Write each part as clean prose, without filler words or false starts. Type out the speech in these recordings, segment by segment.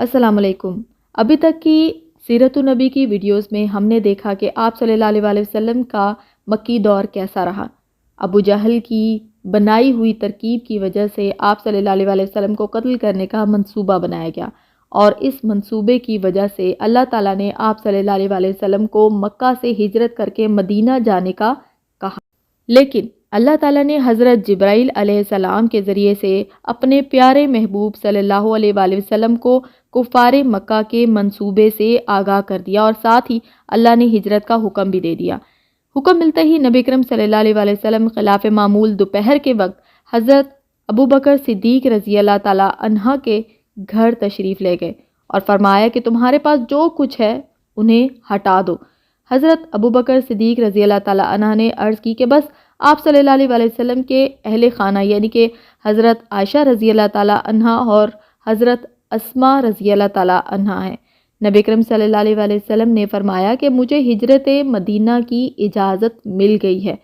السلام علیکم۔ ابھی تک کی سیرت النبی کی ویڈیوز میں ہم نے دیکھا کہ آپ صلی اللہ علیہ وسلم کا مکی دور کیسا رہا۔ ابو جہل کی بنائی ہوئی ترکیب کی وجہ سے آپ صلی اللہ علیہ وسلم کو قتل کرنے کا منصوبہ بنایا گیا، اور اس منصوبے کی وجہ سے اللہ تعالیٰ نے آپ صلی اللہ علیہ وسلم کو مکہ سے ہجرت کر کے مدینہ جانے کا کہا، لیکن اللہ تعالیٰ نے حضرت جبرائیل علیہ السلام کے ذریعے سے اپنے پیارے محبوب صلی اللہ علیہ وسلم کو کفار مکہ کے منصوبے سے آگاہ کر دیا، اور ساتھ ہی اللہ نے ہجرت کا حکم بھی دے دیا۔ حکم ملتے ہی نبی کرم صلی اللہ علیہ وسلم خلاف معمول دوپہر کے وقت حضرت ابوبکر صدیق رضی اللہ تعالیٰ عنہ کے گھر تشریف لے گئے اور فرمایا کہ تمہارے پاس جو کچھ ہے انہیں ہٹا دو۔ حضرت ابوبکر صدیق رضی اللہ تعالیٰ عنہ نے عرض کی کہ بس آپ صلی اللہ علیہ وسلم کے اہل خانہ یعنی کہ حضرت عائشہ رضی اللہ تعالیٰ عنہ اور حضرت اسماء رضی اللہ تعالیٰ عنہ ہیں۔ نبی کرم صلی اللہ علیہ وسلم نے فرمایا کہ مجھے ہجرت مدینہ کی اجازت مل گئی ہے۔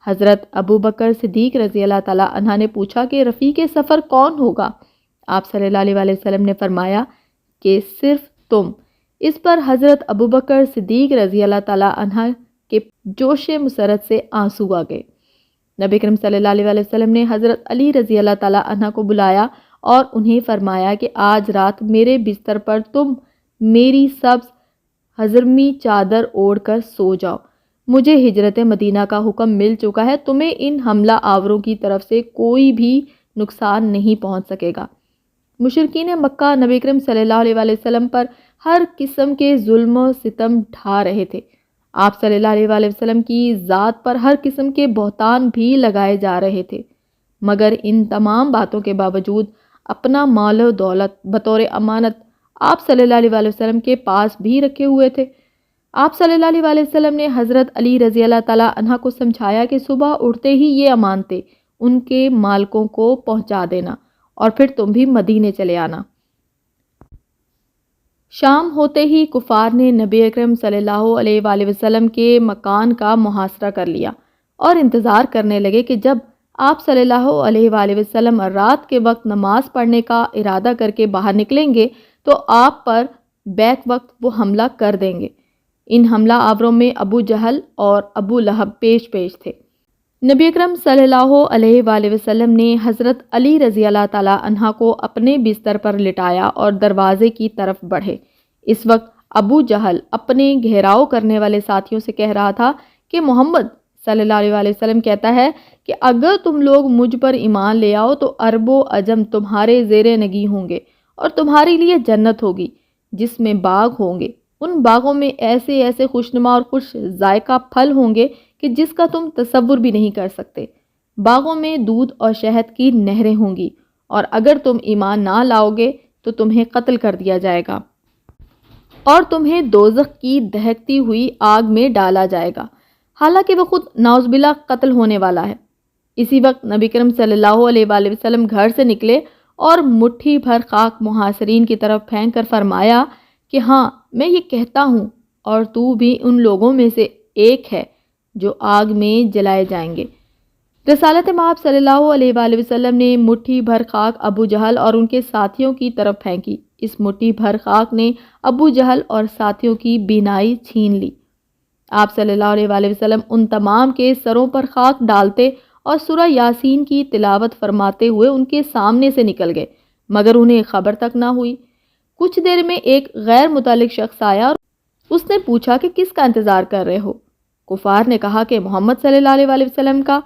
حضرت ابوبکر صدیق رضی اللہ تعالیٰ عنہ نے پوچھا کہ رفیق سفر کون ہوگا؟ آپ صلی اللہ علیہ وسلم نے فرمایا کہ صرف تم۔ اس پر حضرت ابوبکر صدیق رضی اللہ تعالیٰ عنہ کے جوش مسرت سے آنسو آ گئے۔ نبی کرم صلی اللہ علیہ وسلم نے حضرت علی رضی اللہ تعالیٰ عنہ کو بلایا اور انہیں فرمایا کہ آج رات میرے بستر پر تم میری سبز حضرمی چادر اوڑھ کر سو جاؤ۔ مجھے ہجرت مدینہ کا حکم مل چکا ہے، تمہیں ان حملہ آوروں کی طرف سے کوئی بھی نقصان نہیں پہنچ سکے گا۔ مشرکین مکہ نبی کرم صلی اللہ علیہ وسلم پر ہر قسم کے ظلم و ستم ڈھا رہے تھے۔ آپ صلی اللہ علیہ وسلم کی ذات پر ہر قسم کے بہتان بھی لگائے جا رہے تھے، مگر ان تمام باتوں کے باوجود اپنا مال و دولت بطور امانت آپ صلی اللہ علیہ وسلم کے پاس بھی رکھے ہوئے تھے۔ آپ صلی اللہ علیہ وسلم نے حضرت علی رضی اللہ تعالیٰ عنہ کو سمجھایا کہ صبح اٹھتے ہی یہ امانتیں ان کے مالکوں کو پہنچا دینا اور پھر تم بھی مدینے چلے آنا۔ شام ہوتے ہی کفار نے نبی اکرم صلی اللہ علیہ وآلہ وسلم کے مکان کا محاصرہ کر لیا اور انتظار کرنے لگے کہ جب آپ صلی اللہ علیہ وآلہ وسلم رات کے وقت نماز پڑھنے کا ارادہ کر کے باہر نکلیں گے تو آپ پر بیک وقت وہ حملہ کر دیں گے۔ ان حملہ آوروں میں ابو جہل اور ابو لہب پیش تھے۔ نبی اکرم صلی اللہ علیہ وآلہ وسلم نے حضرت علی رضی اللہ تعالیٰ عنہ کو اپنے بستر پر لٹایا اور دروازے کی طرف بڑھے۔ اس وقت ابو جہل اپنے گھیراؤ کرنے والے ساتھیوں سے کہہ رہا تھا کہ محمد صلی اللہ علیہ وآلہ وسلم کہتا ہے کہ اگر تم لوگ مجھ پر ایمان لے آؤ تو عرب و عجم تمہارے زیر نگی ہوں گے اور تمہارے لیے جنت ہوگی جس میں باغ ہوں گے۔ ان باغوں میں ایسے ایسے خوشنما اور خوش ذائقہ پھل ہوں گے کہ جس کا تم تصور بھی نہیں کر سکتے۔ باغوں میں دودھ اور شہد کی نہریں ہوں گی، اور اگر تم ایمان نہ لاؤ گے تو تمہیں قتل کر دیا جائے گا اور تمہیں دوزخ کی دہکتی ہوئی آگ میں ڈالا جائے گا، حالانکہ وہ خود نعوذ باللہ قتل ہونے والا ہے۔ اسی وقت نبی کرم صلی اللہ علیہ وآلہ وسلم گھر سے نکلے اور مٹھی بھر خاک محاصرین کی طرف پھینک کر فرمایا کہ ہاں میں یہ کہتا ہوں اور تو بھی ان لوگوں میں سے ایک ہے جو آگ میں جلائے جائیں گے۔ رسالت مآب صلی اللہ علیہ وآلہ وسلم نے مٹھی بھر خاک ابو جہل اور ان کے ساتھیوں کی طرف پھینکی۔ اس مٹھی بھر خاک نے ابو جہل اور ساتھیوں کی بینائی چھین لی۔ آپ صلی اللہ علیہ وآلہ وسلم ان تمام کے سروں پر خاک ڈالتے اور سورہ یاسین کی تلاوت فرماتے ہوئے ان کے سامنے سے نکل گئے، مگر انہیں خبر تک نہ ہوئی۔ کچھ دیر میں ایک غیر متعلق شخص آیا اور اس نے پوچھا کہ کس کا انتظار کر رہے ہو؟ کفار نے کہا کہ محمد صلی اللہ علیہ وآلہ وسلم کا،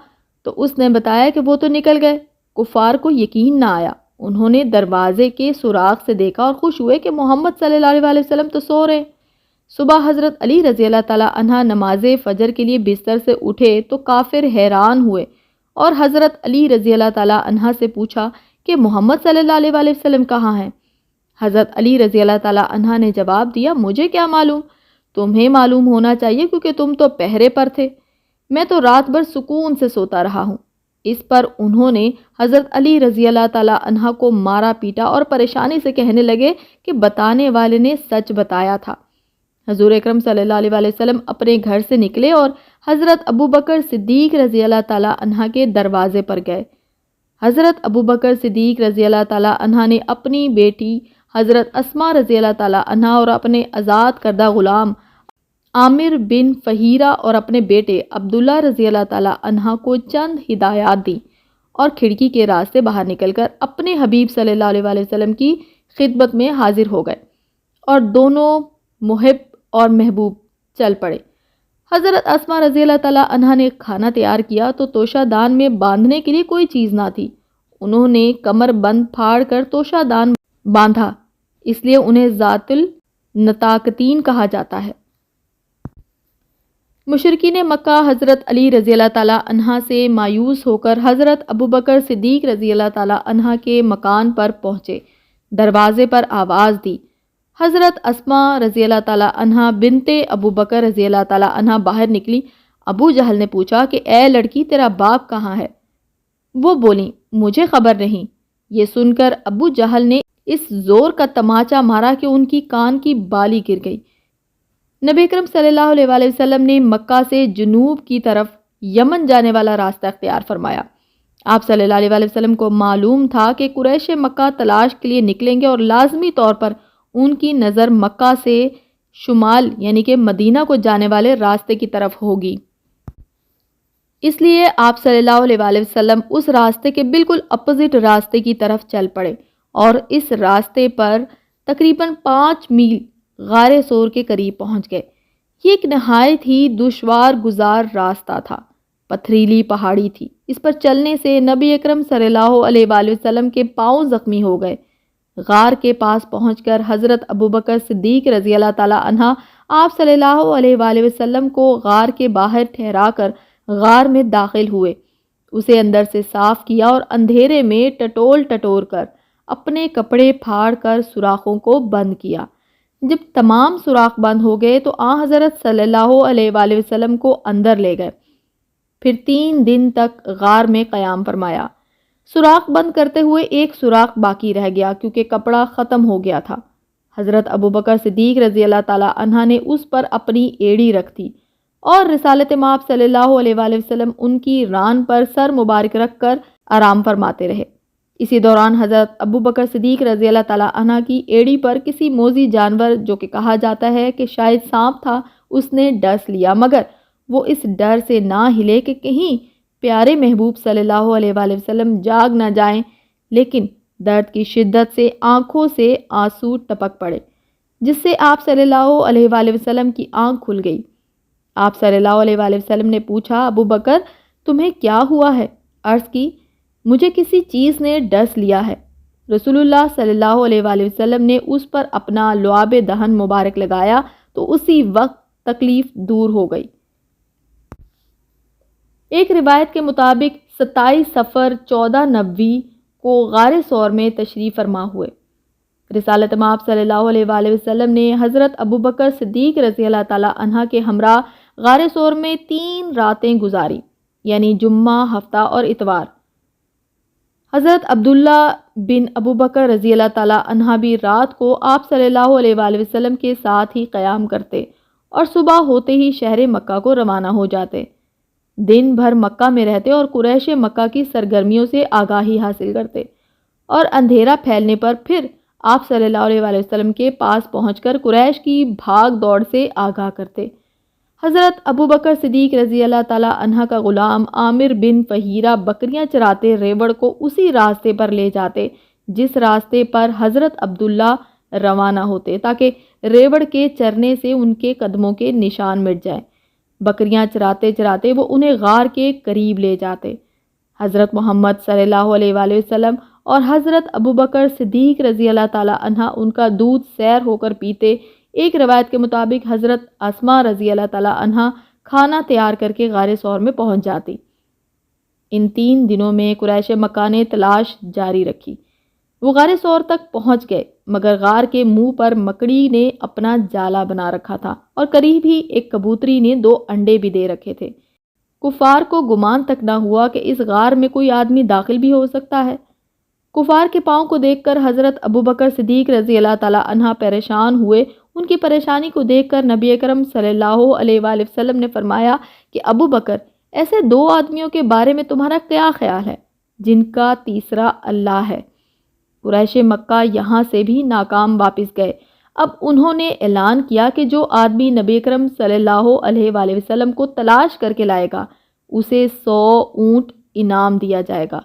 تو اس نے بتایا کہ وہ تو نکل گئے۔ کفار کو یقین نہ آیا، انہوں نے دروازے کے سوراخ سے دیکھا اور خوش ہوئے کہ محمد صلی اللہ علیہ وآلہ وسلم تو سو رہے۔ صبح حضرت علی رضی اللہ تعالیٰ عنہ نماز فجر کے لیے بستر سے اٹھے تو کافر حیران ہوئے اور حضرت علی رضی اللہ تعالیٰ عنہ سے پوچھا کہ محمد صلی اللہ علیہ وآلہ وسلم کہاں ہیں؟ حضرت علی رضی اللہ تعالیٰ عنہ نے جواب دیا، مجھے کیا معلوم، تمہیں معلوم ہونا چاہیے کیونکہ تم تو پہرے پر تھے، میں تو رات بھر سکون سے سوتا رہا ہوں۔ اس پر انہوں نے حضرت علی رضی اللہ تعالیٰ عنہ کو مارا پیٹا اور پریشانی سے کہنے لگے کہ بتانے والے نے سچ بتایا تھا۔ حضور اکرم صلی اللہ علیہ وآلہ وسلم اپنے گھر سے نکلے اور حضرت ابوبکر صدیق رضی اللہ تعالیٰ عنہ کے دروازے پر گئے۔ حضرت ابوبکر صدیق رضی اللہ تعالیٰ عنہ نے اپنی بیٹی حضرت اسما رضی اللہ تعالی عنہا اور اپنے آزاد کردہ غلام عامر بن فہیرہ اور اپنے بیٹے عبداللہ رضی اللہ تعالی عنہ کو چند ہدایات دیں اور کھڑکی کے راستے باہر نکل کر اپنے حبیب صلی اللہ علیہ وآلہ وسلم کی خدمت میں حاضر ہو گئے اور دونوں محب اور محبوب چل پڑے۔ حضرت اسما رضی اللہ تعالی عنہ نے کھانا تیار کیا تو توشہ دان میں باندھنے کے لیے کوئی چیز نہ تھی۔ انہوں نے کمر بند پھاڑ کر توشہ دان باندھا، اس لیے انہیں ذات النطاقتین کہا جاتا ہے۔ مشرکین مکہ حضرت علی رضی اللہ تعالیٰ عنہ سے مایوس ہو کر حضرت ابوبکر صدیق رضی اللہ تعالیٰ عنہ کے مکان پر پہنچے، دروازے پر آواز دی۔ حضرت اسما رضی اللہ تعالیٰ عنہ بنت ابوبکر رضی اللہ تعالیٰ عنہ باہر نکلی۔ ابو جہل نے پوچھا کہ اے لڑکی، تیرا باپ کہاں ہے؟ وہ بولیں مجھے خبر نہیں۔ یہ سن کر ابو جہل نے اس زور کا تماچا مارا کہ ان کی کان کی بالی گر گئی۔ نبی اکرم صلی اللہ علیہ وآلہ وسلم نے مکہ سے جنوب کی طرف یمن جانے والا راستہ اختیار فرمایا۔ آپ صلی اللہ علیہ وآلہ وسلم کو معلوم تھا کہ قریش مکہ تلاش کے لیے نکلیں گے اور لازمی طور پر ان کی نظر مکہ سے شمال یعنی کہ مدینہ کو جانے والے راستے کی طرف ہوگی۔ اس لیے آپ صلی اللہ علیہ وآلہ وسلم اس راستے کے بالکل اپوزٹ راستے کی طرف چل پڑے اور اس راستے پر تقریباً 5 میل غار سور کے قریب پہنچ گئے۔ یہ ایک نہایت ہی دشوار گزار راستہ تھا، پتھریلی پہاڑی تھی۔ اس پر چلنے سے نبی اکرم صلی اللہ علیہ وآلہ وسلم کے پاؤں زخمی ہو گئے۔ غار کے پاس پہنچ کر حضرت ابوبکر صدیق رضی اللہ تعالی عنہ آپ صلی اللہ علیہ وآلہ وسلم کو غار کے باہر ٹھہرا کر غار میں داخل ہوئے، اسے اندر سے صاف کیا اور اندھیرے میں ٹٹول ٹٹور کر اپنے کپڑے پھاڑ کر سوراخوں کو بند کیا۔ جب تمام سوراخ بند ہو گئے تو حضرت صلی اللہ علیہ وآلہ وسلم کو اندر لے گئے، پھر 3 دن تک غار میں قیام فرمایا۔ سوراخ بند کرتے ہوئے ایک سوراخ باقی رہ گیا کیونکہ کپڑا ختم ہو گیا تھا۔ حضرت ابوبکر صدیق رضی اللہ تعالی عنہ نے اس پر اپنی ایڑی رکھ دی اور رسالت مآب صلی اللہ علیہ وآلہ وسلم ان کی ران پر سر مبارک رکھ کر آرام فرماتے رہے۔ اسی دوران حضرت ابوبکر صدیق رضی اللہ تعالی عنہ کی ایڑی پر کسی موذی جانور جو کہ کہا جاتا ہے کہ شاید سانپ تھا، اس نے ڈس لیا، مگر وہ اس ڈر سے نہ ہلے کہ کہیں پیارے محبوب صلی اللہ علیہ وآلہ وسلم جاگ نہ جائیں، لیکن درد کی شدت سے آنکھوں سے آنسو ٹپک پڑے، جس سے آپ صلی اللہ علیہ وآلہ وسلم کی آنکھ کھل گئی۔ آپ صلی اللہ علیہ وآلہ وسلم نے پوچھا، ابوبکر تمہیں کیا ہوا ہے؟ عرض کی، مجھے کسی چیز نے ڈس لیا ہے۔ رسول اللہ صلی اللہ علیہ وآلہ وسلم نے اس پر اپنا لعاب دہن مبارک لگایا تو اسی وقت تکلیف دور ہو گئی۔ ایک روایت کے مطابق 27 صفر 1490 کو غار ثور میں تشریف فرما ہوئے۔ رسالت مآب صلی اللہ علیہ وآلہ وسلم نے حضرت ابوبکر صدیق رضی اللہ تعالی عنہ کے ہمراہ غار ثور میں 3 راتیں گزاری، یعنی جمعہ، ہفتہ اور اتوار۔ حضرت عبداللہ بن ابوبکر رضی اللہ تعالی عنہ بھی رات کو آپ صلی اللہ علیہ وآلہ وسلم کے ساتھ ہی قیام کرتے اور صبح ہوتے ہی شہر مکہ کو روانہ ہو جاتے، دن بھر مکہ میں رہتے اور قریش مکہ کی سرگرمیوں سے آگاہی حاصل کرتے، اور اندھیرا پھیلنے پر پھر آپ صلی اللہ علیہ وآلہ وسلم کے پاس پہنچ کر قریش کی بھاگ دوڑ سے آگاہ کرتے۔ حضرت ابوبکر صدیق رضی اللہ تعالی عنہ کا غلام عامر بن فہیرہ بکریاں چراتے ریوڑ کو اسی راستے پر لے جاتے جس راستے پر حضرت عبداللہ روانہ ہوتے، تاکہ ریوڑ کے چرنے سے ان کے قدموں کے نشان مٹ جائیں۔ بکریاں چراتے چراتے وہ انہیں غار کے قریب لے جاتے۔ حضرت محمد صلی اللہ علیہ وآلہ وسلم اور حضرت ابوبکر صدیق رضی اللہ تعالی عنہ ان کا دودھ سیر ہو کر پیتے۔ ایک روایت کے مطابق حضرت اسما رضی اللہ تعالی عنہ کھانا تیار کر کے غار ثور میں پہنچ جاتی۔ ان 3 دنوں میں قریش مکہ نے تلاش جاری رکھی۔ وہ غار ثور تک پہنچ گئے، مگر غار کے منہ پر مکڑی نے اپنا جالا بنا رکھا تھا اور قریب ہی ایک کبوتری نے 2 انڈے بھی دے رکھے تھے۔ کفار کو گمان تک نہ ہوا کہ اس غار میں کوئی آدمی داخل بھی ہو سکتا ہے۔ کفار کے پاؤں کو دیکھ کر حضرت ابوبکر صدیق رضی اللہ تعالی عنہ پریشان ہوئے۔ ان کی پریشانی کو دیکھ کر نبی اکرم صلی اللہ علیہ وآلہ وسلم نے فرمایا کہ ابوبکر، ایسے 2 آدمیوں کے بارے میں تمہارا کیا خیال ہے جن کا تیسرا اللہ ہے؟ قریش مکہ یہاں سے بھی ناکام واپس گئے۔ اب انہوں نے اعلان کیا کہ جو آدمی نبی اکرم صلی اللہ علیہ وآلہ وسلم کو تلاش کر کے لائے گا اسے 100 اونٹ انعام دیا جائے گا۔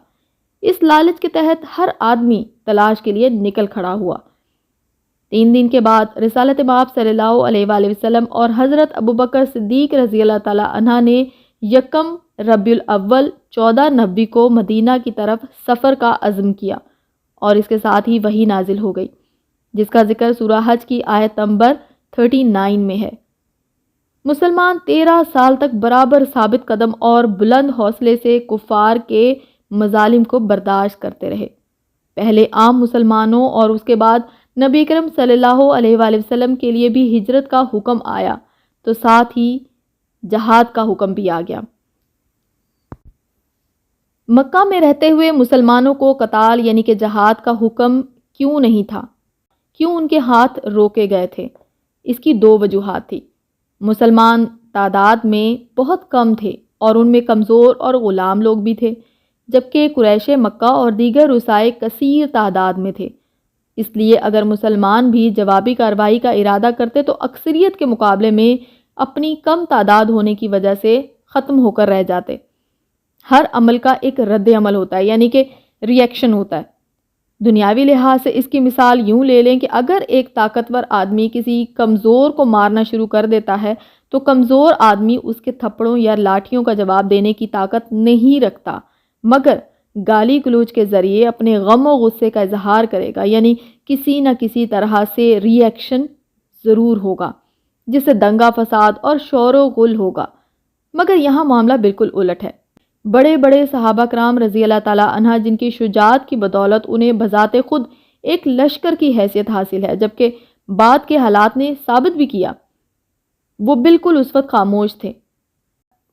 اس لالچ کے تحت ہر آدمی تلاش کے لیے نکل کھڑا ہوا۔ 3 دن کے بعد رسالت مآب صلی اللہ علیہ وآلہ وسلم اور حضرت ابوبکر صدیق رضی اللہ تعالی عنہ نے 1 ربیع الاول 1490 کو مدینہ کی طرف سفر کا عزم کیا، اور اس کے ساتھ ہی وحی نازل ہو گئی، جس کا ذکر سورہ حج کی آیت نمبر 39 میں ہے۔ مسلمان 13 سال تک برابر ثابت قدم اور بلند حوصلے سے کفار کے مظالم کو برداشت کرتے رہے۔ پہلے عام مسلمانوں اور اس کے بعد نبی کرم صلی اللہ علیہ وآلہ وسلم کے لیے بھی ہجرت کا حکم آیا، تو ساتھ ہی جہاد کا حکم بھی آ گیا۔ مکہ میں رہتے ہوئے مسلمانوں کو قتال یعنی کہ جہاد کا حکم کیوں نہیں تھا؟ کیوں ان کے ہاتھ روکے گئے تھے؟ اس کی 2 وجوہات تھی۔ مسلمان تعداد میں بہت کم تھے اور ان میں کمزور اور غلام لوگ بھی تھے، جبکہ قریش مکہ اور دیگر رسائے کثیر تعداد میں تھے۔ اس لیے اگر مسلمان بھی جوابی کارروائی کا ارادہ کرتے تو اکثریت کے مقابلے میں اپنی کم تعداد ہونے کی وجہ سے ختم ہو کر رہ جاتے۔ ہر عمل کا ایک رد عمل ہوتا ہے، یعنی کہ ری ایکشن ہوتا ہے۔ دنیاوی لحاظ سے اس کی مثال یوں لے لیں کہ اگر ایک طاقتور آدمی کسی کمزور کو مارنا شروع کر دیتا ہے تو کمزور آدمی اس کے تھپڑوں یا لاٹھیوں کا جواب دینے کی طاقت نہیں رکھتا، مگر گالی گلوچ کے ذریعے اپنے غم و غصے کا اظہار کرے گا، یعنی کسی نہ کسی طرح سے ری ایکشن ضرور ہوگا، جس سے دنگا فساد اور شور و غل ہوگا۔ مگر یہاں معاملہ بالکل الٹ ہے۔ بڑے بڑے صحابہ کرام رضی اللہ تعالی عنہ جن کی شجاعت کی بدولت انہیں بذات خود ایک لشکر کی حیثیت حاصل ہے، جبکہ بعد کے حالات نے ثابت بھی کیا، وہ بالکل اس وقت خاموش تھے۔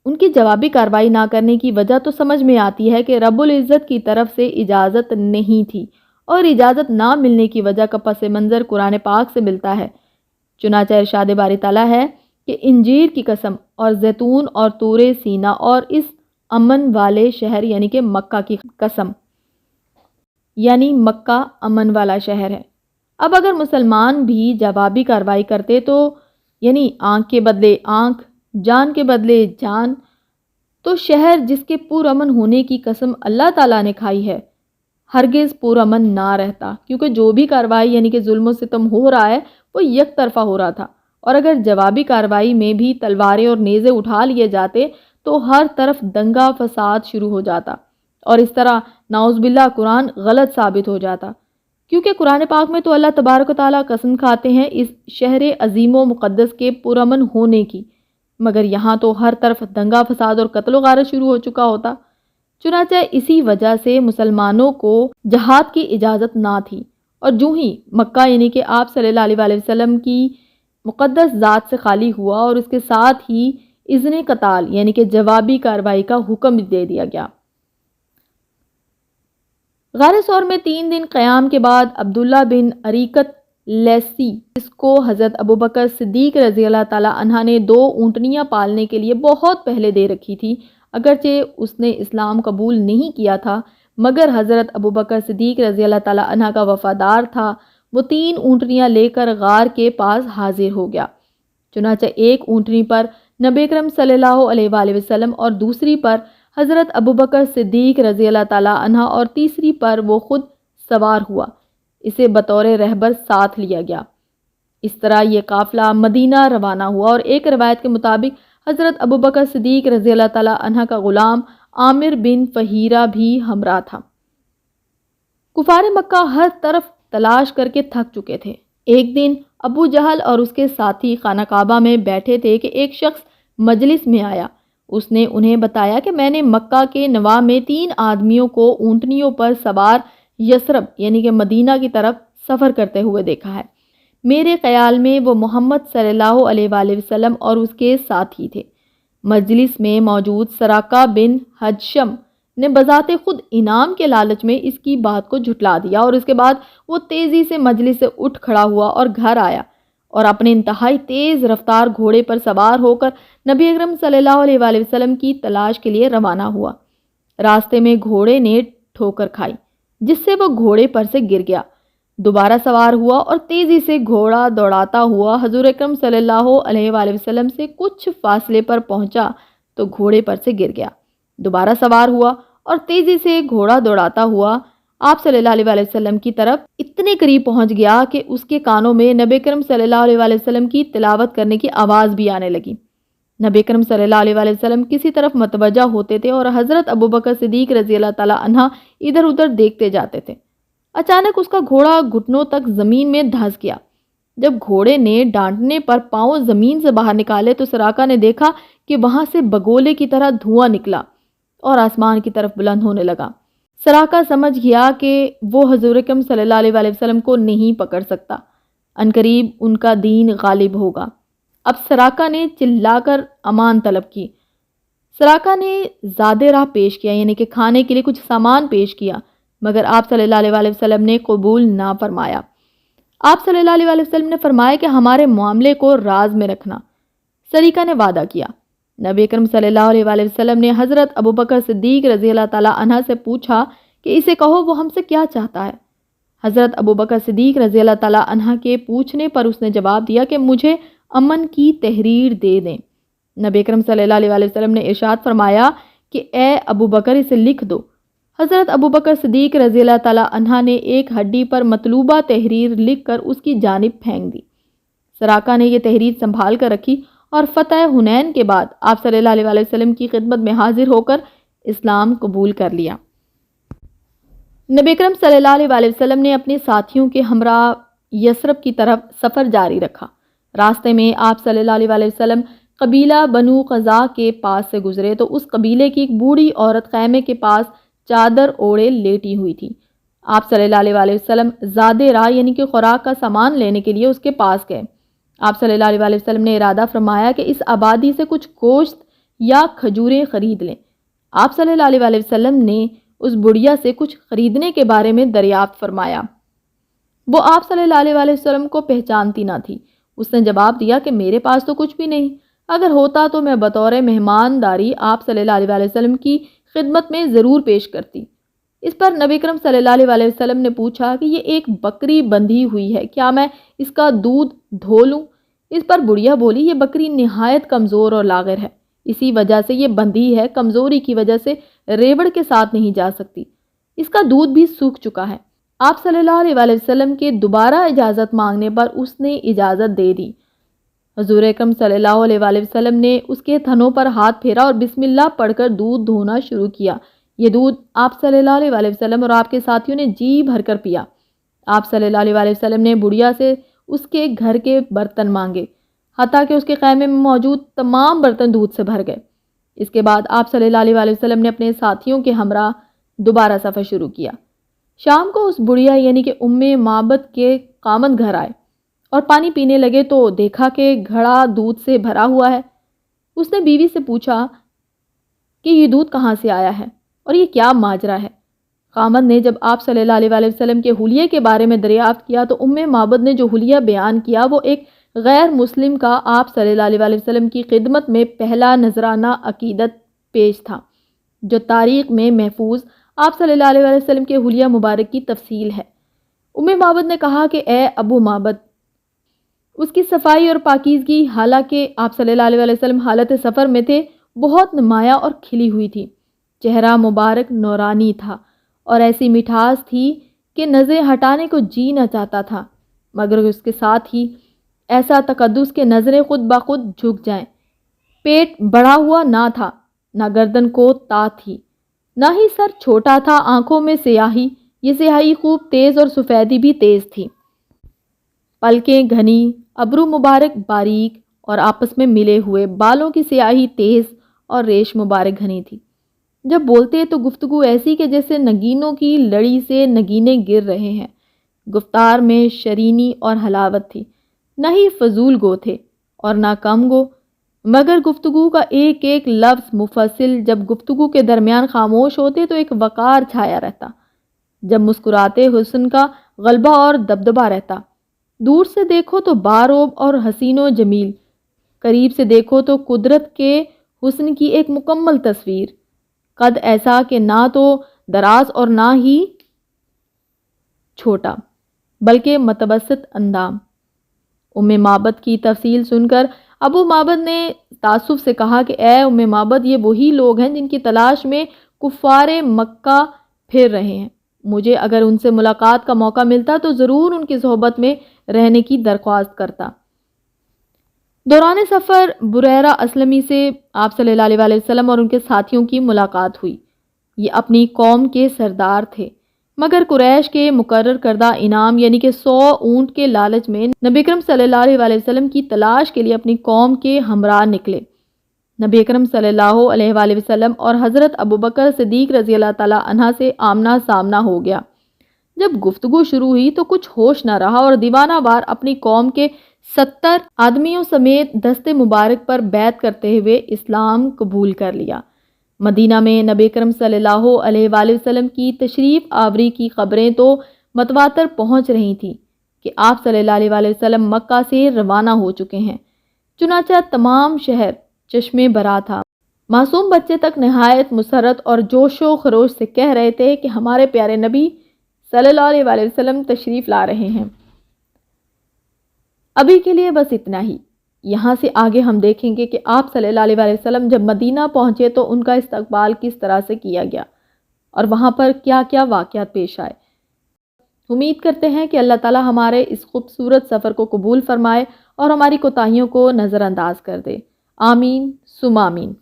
ان کی جوابی کارروائی نہ کرنے کی وجہ تو سمجھ میں آتی ہے کہ رب العزت کی طرف سے اجازت نہیں تھی، اور اجازت نہ ملنے کی وجہ کا پس منظر قرآن پاک سے ملتا ہے۔ چنانچہ ارشاد باری تعالیٰ ہے کہ انجیر کی قسم اور زیتون اور طور سینا اور اس امن والے شہر یعنی کہ مکہ کی قسم، یعنی مکہ امن والا شہر ہے۔ اب اگر مسلمان بھی جوابی کارروائی کرتے تو یعنی آنکھ کے بدلے آنکھ، جان کے بدلے جان، تو شہر جس کے پرامن ہونے کی قسم اللہ تعالیٰ نے کھائی ہے ہرگز پرامن نہ رہتا، کیونکہ جو بھی کارروائی یعنی کہ ظلم و ستم ہو رہا ہے وہ یک طرفہ ہو رہا تھا، اور اگر جوابی کارروائی میں بھی تلواریں اور نیزے اٹھا لیے جاتے تو ہر طرف دنگا فساد شروع ہو جاتا، اور اس طرح نعوذ باللہ قرآن غلط ثابت ہو جاتا، کیونکہ قرآن پاک میں تو اللہ تبارک و تعالیٰ قسم کھاتے ہیں اس شہر عظیم و مقدس کے پرامن ہونے کی، مگر یہاں تو ہر طرف دنگا فساد اور قتل و غارت شروع ہو چکا ہوتا۔ چنانچہ اسی وجہ سے مسلمانوں کو جہاد کی اجازت نہ تھی، اور جو ہی مکہ یعنی کہ آپ صلی اللہ علیہ وآلہ وسلم کی مقدس ذات سے خالی ہوا، اور اس کے ساتھ ہی اذن قتال یعنی کہ جوابی کارروائی کا حکم دے دیا گیا۔ غار ثور میں 3 دن قیام کے بعد عبداللہ بن اریکت لیسی، جس کو حضرت ابوبکر صدیق رضی اللہ تعالی عنہ نے 2 اونٹنیاں پالنے کے لیے بہت پہلے دے رکھی تھی، اگرچہ اس نے اسلام قبول نہیں کیا تھا، مگر حضرت ابوبکر صدیق رضی اللہ تعالی عنہ کا وفادار تھا، وہ 3 اونٹنیاں لے کر غار کے پاس حاضر ہو گیا۔ چنانچہ ایک اونٹنی پر نبی اکرم صلی اللہ علیہ وآلہ وسلم اور دوسری پر حضرت ابوبکر صدیق رضی اللہ تعالی عنہ اور تیسری پر وہ خود سوار ہوا، اسے بطور رہبر ساتھ لیا گیا۔ اس طرح یہ قافلہ مدینہ روانہ ہوا، اور ایک روایت کے مطابق حضرت ابوبکر صدیق رضی اللہ تعالی عنہ کا غلام عامر بن فہیرہ بھی ہمراہ تھا۔ کفار مکہ ہر طرف تلاش کر کے تھک چکے تھے۔ ایک دن ابو جہل اور اس کے ساتھی خانہ کعبہ میں بیٹھے تھے کہ ایک شخص مجلس میں آیا۔ اس نے انہیں بتایا کہ میں نے مکہ کے نواح میں 3 آدمیوں کو اونٹنیوں پر سوار یثرب یعنی کہ مدینہ کی طرف سفر کرتے ہوئے دیکھا ہے۔ میرے خیال میں وہ محمد صلی اللہ علیہ وآلہ وسلم اور اس کے ساتھی تھے۔ مجلس میں موجود سراقہ بن حجشم نے بذات خود انعام کے لالچ میں اس کی بات کو جھٹلا دیا، اور اس کے بعد وہ تیزی سے مجلس سے اٹھ کھڑا ہوا اور گھر آیا، اور اپنے انتہائی تیز رفتار گھوڑے پر سوار ہو کر نبی اکرم صلی اللہ علیہ وآلہ وسلم کی تلاش کے لیے روانہ ہوا۔ راستے میں گھوڑے نے ٹھوکر کھائی، جس سے وہ گھوڑے پر سے گر گیا۔ دوبارہ سوار ہوا اور تیزی سے گھوڑا دوڑاتا ہوا حضور اکرم صلی اللہ علیہ وآلہ وسلم سے کچھ فاصلے پر پہنچا تو گھوڑے پر سے گر گیا۔ دوبارہ سوار ہوا اور تیزی سے گھوڑا دوڑاتا ہوا آپ صلی اللہ علیہ وآلہ وسلم کی طرف اتنے قریب پہنچ گیا کہ اس کے کانوں میں نبی کرم صلی اللہ علیہ وآلہ وسلم کی تلاوت کرنے کی آواز بھی آنے لگی۔ نبی کرم صلی اللہ علیہ وآلہ وسلم کسی طرف متوجہ ہوتے تھے اور حضرت ابوبکر صدیق رضی اللہ تعالیٰ عنہ ادھر ادھر دیکھتے جاتے تھے۔ اچانک اس کا گھوڑا گھٹنوں تک زمین میں دھنس گیا۔ جب گھوڑے نے ڈانٹنے پر پاؤں زمین سے باہر نکالے تو سراقہ نے دیکھا کہ وہاں سے بگولے کی طرح دھواں نکلا اور آسمان کی طرف بلند ہونے لگا۔ سراقہ سمجھ گیا کہ وہ حضور اکرم صلی اللہ علیہ وآلہ وسلم کو نہیں پکڑ سکتا، عنقریب ان کا دین غالب ہوگا۔ اب سراقہ نے چلا کر امان طلب کی۔ سراقہ نے زادِ راہ پیش کیا، یعنی کہ کھانے کے لیے کچھ سامان پیش کیا، مگر آپ صلی اللہ علیہ وآلہ وسلم نے قبول نہ فرمایا۔ آپ صلی اللہ علیہ وآلہ وسلم نے فرمایا کہ ہمارے معاملے کو راز میں رکھنا۔ سریقہ نے وعدہ کیا۔ نبی اکرم صلی اللہ علیہ وآلہ وسلم نے حضرت ابوبکر صدیق رضی اللہ تعالیٰ عنہ سے پوچھا کہ اسے کہو وہ ہم سے کیا چاہتا ہے۔ حضرت ابوبکر صدیق رضی اللہ تعالیٰ عنہ کے پوچھنے پر اس نے جواب دیا کہ مجھے امن کی تحریر دے دیں۔ نبی اکرم صلی اللہ علیہ وآلہ وسلم نے ارشاد فرمایا کہ اے ابوبکر اسے لکھ دو۔ حضرت ابوبکر صدیق رضی اللہ تعالیٰ عنہ نے ایک ہڈی پر مطلوبہ تحریر لکھ کر اس کی جانب پھینک دی۔ سراقہ نے یہ تحریر سنبھال کر رکھی اور فتح حنین کے بعد آپ صلی اللہ علیہ وآلہ وسلم کی خدمت میں حاضر ہو کر اسلام قبول کر لیا۔ نبی اکرم صلی اللہ علیہ وآلہ وسلم نے اپنے ساتھیوں کے ہمراہ یثرب کی طرف سفر جاری رکھا۔ راستے میں آپ صلی اللہ علیہ وآلہ وسلم قبیلہ بنو قزا کے پاس سے گزرے تو اس قبیلے کی ایک بوڑھی عورت خیمے کے پاس چادر اوڑے لیٹی ہوئی تھی۔ آپ صلی اللہ علیہ وآلہ وسلم زادِ راہ یعنی کہ خوراک کا سامان لینے کے لیے اس کے پاس گئے۔ آپ صلی اللہ علیہ وآلہ وسلم نے ارادہ فرمایا کہ اس آبادی سے کچھ گوشت یا کھجوریں خرید لیں۔ آپ صلی اللہ علیہ وآلہ وسلم نے اس بڑھیا سے کچھ خریدنے کے بارے میں دریافت فرمایا۔ وہ آپ صلی اللہ علیہ وآلہ وسلم کو پہچانتی نہ تھی۔ اس نے جواب دیا کہ میرے پاس تو کچھ بھی نہیں، اگر ہوتا تو میں بطور مہمانداری آپ صلی اللہ علیہ وآلہ وسلم کی خدمت میں ضرور پیش کرتی۔ اس پر نبی کرم صلی اللہ علیہ وآلہ وسلم نے پوچھا کہ یہ ایک بکری بندھی ہوئی ہے، کیا میں اس کا دودھ دھو لوں؟ اس پر بڑھیا بولی یہ بکری نہایت کمزور اور لاغر ہے، اسی وجہ سے یہ بندھی ہے، کمزوری کی وجہ سے ریوڑ کے ساتھ نہیں جا سکتی، اس کا دودھ بھی سوکھ چکا ہے۔ آپ صلی اللہ علیہ وآلہ وسلم کے دوبارہ اجازت مانگنے پر اس نے اجازت دے دی۔ حضور اکرم صلی اللہ علیہ وآلہ وسلم نے اس کے تھنوں پر ہاتھ پھیرا اور بسم اللہ پڑھ کر دودھ دھونا شروع کیا۔ یہ دودھ آپ صلی اللہ علیہ وآلہ وسلم اور آپ کے ساتھیوں نے جی بھر کر پیا۔ آپ صلی اللہ علیہ وآلہ وسلم نے بڑھیا سے اس کے گھر کے برتن مانگے، حتیٰ کہ اس کے خیمے میں موجود تمام برتن دودھ سے بھر گئے۔ اس کے بعد آپ صلی اللہ علیہ وآلہ وسلم نے اپنے ساتھیوں کے ہمراہ دوبارہ سفر شروع کیا۔ شام کو اس بڑھیا یعنی کہ ام معبد کے خامند گھر آئے اور پانی پینے لگے تو دیکھا کہ گھڑا دودھ سے بھرا ہوا ہے۔ اس نے بیوی سے پوچھا کہ یہ دودھ کہاں سے آیا ہے اور یہ کیا ماجرا ہے؟ خامند نے جب آپ صلی اللہ علیہ وآلہ وسلم کے حلیے کے بارے میں دریافت کیا تو ام معبد نے جو حلیہ بیان کیا وہ ایک غیر مسلم کا آپ صلی اللہ علیہ وآلہ وسلم کی خدمت میں پہلا نذرانہ عقیدت پیش تھا، جو تاریخ میں محفوظ آپ صلی اللہ علیہ وآلہ وسلم کے حلیہ مبارک کی تفصیل ہے۔ ام معبد نے کہا کہ اے ابو معبد، اس کی صفائی اور پاکیزگی، حالانکہ آپ صلی اللہ علیہ وآلہ وسلم حالت سفر میں تھے، بہت نمایاں اور کھلی ہوئی تھی۔ چہرہ مبارک نورانی تھا اور ایسی مٹھاس تھی کہ نظریں ہٹانے کو جی نہ چاہتا تھا، مگر اس کے ساتھ ہی ایسا تقدس کہ نظریں خود بخود جھک جائیں۔ پیٹ بڑھا ہوا نہ تھا، نہ گردن کو تا تھی، نہ ہی سر چھوٹا تھا۔ آنکھوں میں سیاہی، یہ سیاہی خوب تیز اور سفیدی بھی تیز تھی۔ پلکیں گھنی، ابرو مبارک باریک اور آپس میں ملے ہوئے، بالوں کی سیاہی تیز اور ریش مبارک گھنی تھی۔ جب بولتے تو گفتگو ایسی کہ جیسے نگینوں کی لڑی سے نگینے گر رہے ہیں۔ گفتار میں شرینی اور حلاوت تھی، نہ ہی فضول گو تھے اور نہ کم گو، مگر گفتگو کا ایک ایک لفظ مفصل۔ جب گفتگو کے درمیان خاموش ہوتے تو ایک وقار چھایا رہتا، جب مسکراتے حسن کا غلبہ اور دبدبہ رہتا۔ دور سے دیکھو تو باروب اور حسین و جمیل، قریب سے دیکھو تو قدرت کے حسن کی ایک مکمل تصویر۔ قد ایسا کہ نہ تو دراز اور نہ ہی چھوٹا بلکہ متوسط اندام۔ معبد کی تفصیل سن کر ابو معبد نے تعصب سے کہا کہ اے معبد، یہ وہی لوگ ہیں جن کی تلاش میں کفار مکہ پھر رہے ہیں۔ مجھے اگر ان سے ملاقات کا موقع ملتا تو ضرور ان کی صحبت میں رہنے کی درخواست کرتا۔ دوران سفر بریرہ اسلمی سے آپ صلی اللہ علیہ وسلم اور ان کے ساتھیوں کی ملاقات ہوئی۔ یہ اپنی قوم کے سردار تھے، مگر قریش کے مقرر کردہ انعام یعنی کہ 100 اونٹ کے لالچ میں نبی اکرم صلی اللہ علیہ وسلم کی تلاش کے لیے اپنی قوم کے ہمراہ نکلے۔ نبی اکرم صلی اللہ علیہ وآلہ وسلم اور حضرت ابوبکر صدیق رضی اللہ تعالیٰ عنہ سے آمنا سامنا ہو گیا۔ جب گفتگو شروع ہوئی تو کچھ ہوش نہ رہا اور دیوانہ وار اپنی قوم کے 70 آدمیوں سمیت دست مبارک پر بیعت کرتے ہوئے اسلام قبول کر لیا۔ مدینہ میں نبی اکرم صلی اللہ علیہ وآلہ وسلم کی تشریف آوری کی خبریں تو متواتر پہنچ رہی تھیں کہ آپ صلی اللہ علیہ وآلہ وسلم مکہ سے روانہ ہو چکے ہیں۔ چنانچہ تمام شہر چشمے برآ تھا۔ معصوم بچے تک نہایت مسرت اور جوش و خروش سے کہہ رہے تھے کہ ہمارے پیارے نبی صلی اللہ علیہ وآلہ وسلم تشریف لا رہے ہیں۔ ابھی کے لیے بس اتنا ہی۔ یہاں سے آگے ہم دیکھیں گے کہ آپ صلی اللہ علیہ وآلہ وسلم جب مدینہ پہنچے تو ان کا استقبال کس طرح سے کیا گیا اور وہاں پر کیا کیا واقعات پیش آئے۔ امید کرتے ہیں کہ اللہ تعالی ہمارے اس خوبصورت سفر کو قبول فرمائے اور ہماری کوتاہیوں کو نظر انداز کر دے۔ آمین ثم آمین۔